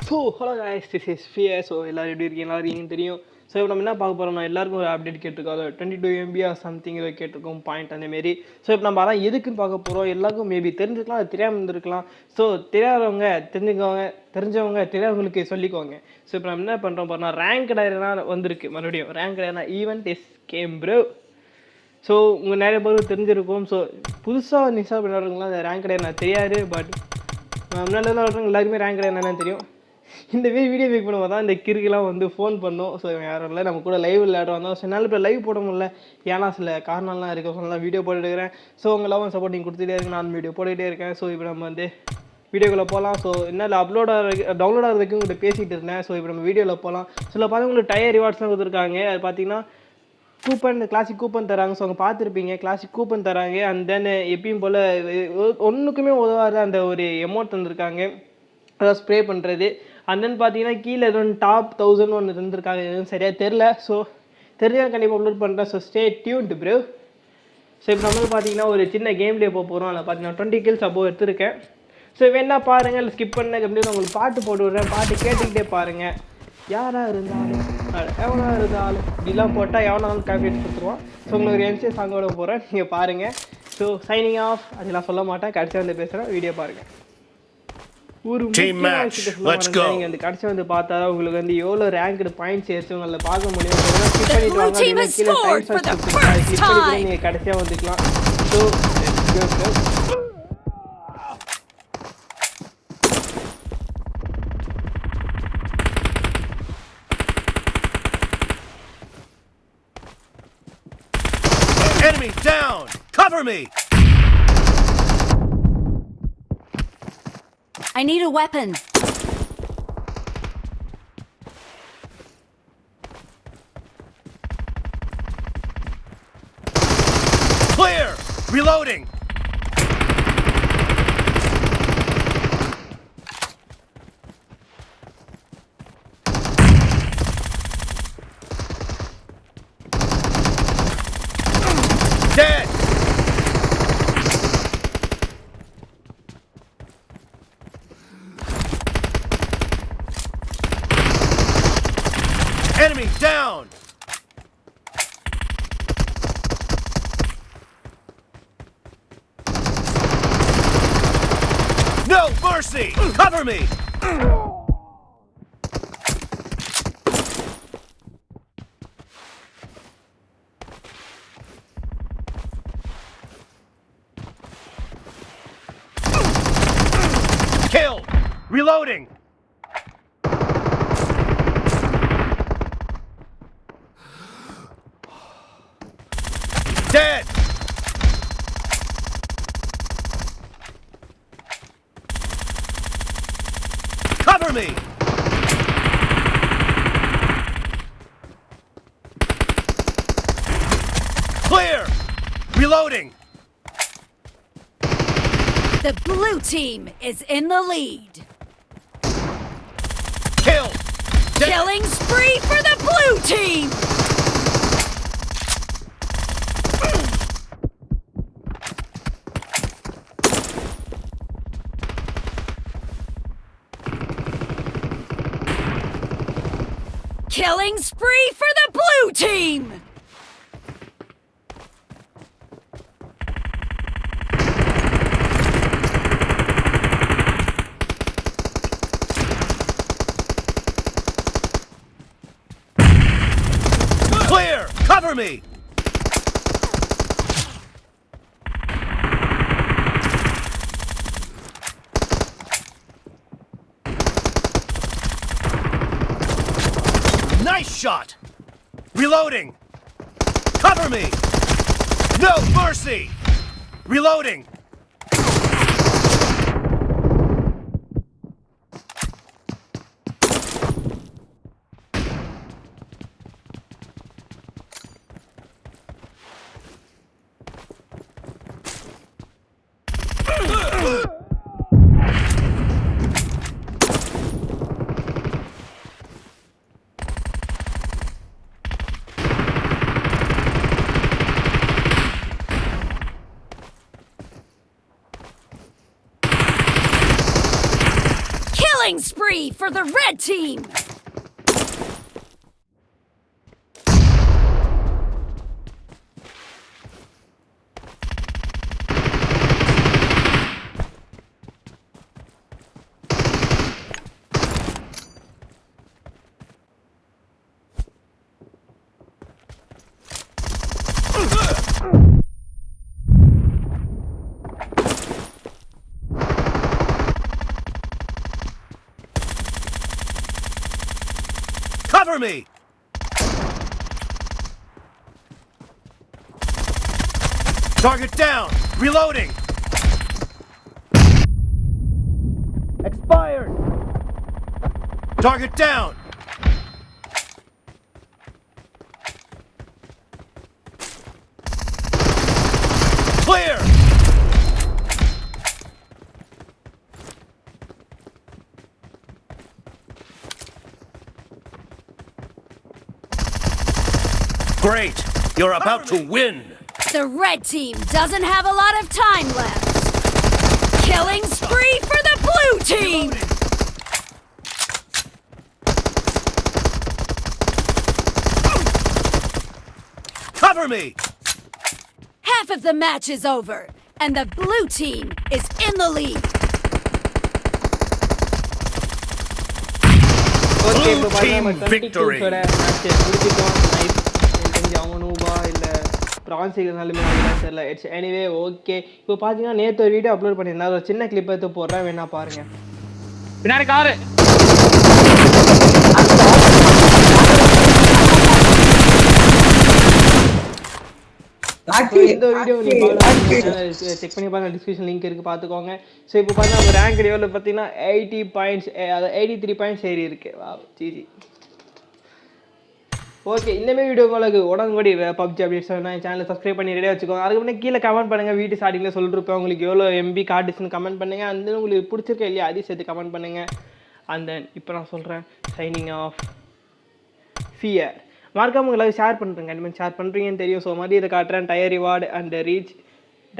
So hello guys, this is fear. So எல்லோரும் எப்படி இருக்கீங்க? எல்லாரும் தெரியும். ஸோ இப்போ நம்ம என்ன பார்க்க போகிறோம்னா, எல்லாருக்கும் ஒரு அப்டேட் கேட்டிருக்கோம். அது 22 MB சம்திங் இதை கேட்டிருக்கோம் பாயிண்ட் அந்தமாரி. ஸோ இப்போ நம்ம அதான் எதுக்குன்னு பார்க்க போகிறோம். எல்லாருக்கும் மேபி தெரிஞ்சுக்கலாம், அது தெரியாமல் இருந்திருக்கலாம். ஸோ தெரியாதவங்க தெரிஞ்சவங்க தெரியாதவங்களுக்கு சொல்லிக்கோங்க. ஸோ இப்போ நம்ம என்ன பண்ணுறோம் பாருன்னா, ரேங்க் டயர்னா வந்திருக்கு. மறுபடியும் ரேங்க் டயர்னா event is game bro. So உங்கள் நிறைய பேருக்கு தெரிஞ்சிருக்கும். ஸோ புதுசாக இன்ஸ்டால் பண்ணுறவங்களாம் அந்த ரேங்க் டயர் நான் தெரியாது. பட் முன்னாடி வர்றவங்க எல்லாருமே ரேங்க் டயர் என்னன்னு தெரியும். இந்த வீடியோ மேக் பண்ணும்போது தான் இந்த கிறுக்கெல்லாம் வந்து ஃபோன் பண்ணோம். ஸோ யாரும் இல்லை, நம்ம கூட லைவ் விளையாடுறோம் வந்தோம். ஸோ என்னால் இப்போ லைவ் போட முடியல, ஏன்னா சில காரணம்லாம் இருக்குது. ஸோ நான் வீடியோ போட்டுட்டு இருக்கிறேன். ஸோ உங்களாவும் சப்போர்ட் நீங்கள் கொடுத்துட்டே இருக்கு, நான் வீடியோ போட்டுகிட்டே இருக்கேன். ஸோ இப்போ நம்ம வந்து வீடியோக்குள்ளே போகலாம். ஸோ என்னால் டவுன்லோட் ஆகிறதுக்கு உங்கள்கிட்ட பேசிகிட்டு இருந்தேன். ஸோ இப்போ நம்ம வீடியோவில் போகலாம். ஸோ பார்த்தா உங்களுக்கு டயர் ரிவார்ட்ஸ்லாம் கொடுத்துருக்காங்க. அது பார்த்தீங்கன்னா கூப்பன், கிளாசிக் கூப்பன் தராங்க. ஸோ அவங்க பார்த்துருப்பீங்க, கிளாசிக் கூப்பன் தராங்க. அண்ட் தென் எப்பயும் போல் ஒன்றுக்குமே உதவாத அந்த ஒரு எமௌண்ட் தந்திருக்காங்க, அதாவது ஸ்ப்ரே பண்ணுறது. அண்ட் தென் பார்த்தீங்கன்னா கீழே எதுவும் டாப் 1000 ஒன்று இருந்திருக்காங்க, எதுவும் சரியாக தெரில. ஸோ தெரிஞ்சால் கண்டிப்பாக அப்லோட் பண்ணுறேன். So stay tuned bro. So இப்போ நம்ம பார்த்தீங்கன்னா ஒரு சின்ன கேம்லேயே போகிறோம். அதில் பார்த்தீங்கன்னா 20 kills அபோவ் எடுத்திருக்கேன். ஸோ வேணா பாருங்கள், இல்லை ஸ்கிப் பண்ண அப்படின்னு உங்களுக்கு பாட்டு போட்டு விட்றேன். பாட்டு கேட்டுக்கிட்டே பாருங்கள். யாராக இருந்தாலும் எவனாக இருந்தாலும் இப்படிலாம் போட்டால் எவனாலும் காப்பி கொடுத்துருவான். ஸோ உங்களுக்கு ஒரு என்சி சாங்கோட போகிறேன், நீங்கள் பாருங்கள். So signing off. அதெல்லாம் சொல்ல மாட்டேன், கடைசியாக வந்து பேசுகிறேன். வீடியோ பாருங்கள். ஒரு நீங்கள் அந்த கடைசி வந்து பார்த்தா உங்களுக்கு வந்து எவ்வளோ ரேங்க்டு பாயிண்ட்ஸ் ஏற்று உங்களை பார்க்க முடியும். கிளிக் பண்ணிட்டு வாங்க, கீழே டைம் சர்ச் கிளிக் பண்ணி நீங்கள் கடைசியாக வந்துக்கலாம். So Enemy down! Cover me! I need a weapon. Clear! Reloading! Dead! Enemy down! No mercy! Cover me! Kill! Reloading! Dead! Cover me! Clear! Reloading! The blue team is in the lead. Kill! Dead. Killing spree for the blue team! Killing spree for the blue team! Clear! Cover me! Nice shot! Reloading! Cover me! No mercy! Reloading! Killing spree for the red team! Cover me! Target down! Reloading! Expired! Target down! Clear! Great! You're about to win! The red team doesn't have a lot of time left. Killing spree for the blue team! Cover me! Half of the match is over, and the blue team is in the lead. Okay Blue இப்போ பாத்தீங்கன்னா team victory. Match முடிச்சிட்டோம். Nice. எனக்கு தெரிஞ்சு அவங்க நூபா இல்ல France இருந்தாலுமே அதெல்லாம் தெரியல. It's anyway okay. இப்போ பாத்தீங்கன்னா நேத்து ஒரு வீடியோ அப்லோட் பண்ணியிருந்தேன். ஒரு சின்ன கிளிப் எடுத்து போடுறேன், வேணா பாருங்க. பின்னாடி காரு. இந்த வீடியோ நீங்க செக் பண்ணி பாருங்க, டிஸ்கிரிப்ஷன் லிங்க் இருக்கு, பாத்துக்கோங்க. ஸோ இப்போ பார்த்தா நம்ம ரேங்க் லெவலில் பார்த்தீங்கன்னா 80 பாயிண்ட்ஸ், அதாவது 83 பாயிண்ட்ஸ் ஏறி இருக்கு. வா ஜிஜி. ஓகே, இந்தமாரி வீடியோ உங்களுக்கு உடனுக்குடி பப்ஜி அப்டேட்ஸ் வேணா சேனலை சப்ஸ்கிரைப் பண்ணி ரெடியாக வச்சுக்கோங்க. அதுக்கு முன்னாடி கீழே கமெண்ட் பண்ணுங்கள். வீட்டு ஸ்டார்டிங்கில் சொல்லிருப்பேன் உங்களுக்கு எவ்வளோ எம்பி கார்டுஸ்ன்னு கமெண்ட் பண்ணுங்கள். அந்த உங்களுக்கு பிடிச்சிருக்க இல்லையா அதையும் சேர்த்து கமெண்ட் பண்ணுங்கள். அண்ட் தென் இப்போ நான் சொல்கிறேன், சைனிங் ஆஃப் ஃபியர். மறக்காம உங்களுக்கு ஷேர் பண்ணுறேங்க. இனிமேல் ஷேர் பண்ணுறீங்கன்னு தெரியும். ஸோ மாதிரி இதை காட்டுறேன். Tier reward and reach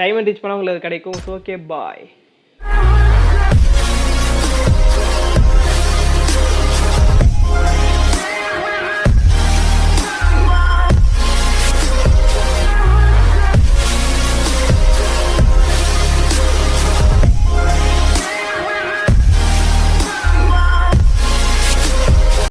diamond reach பண்ணால் உங்களுக்கு கிடைக்கும். ஸோ ஓகே, பாய்.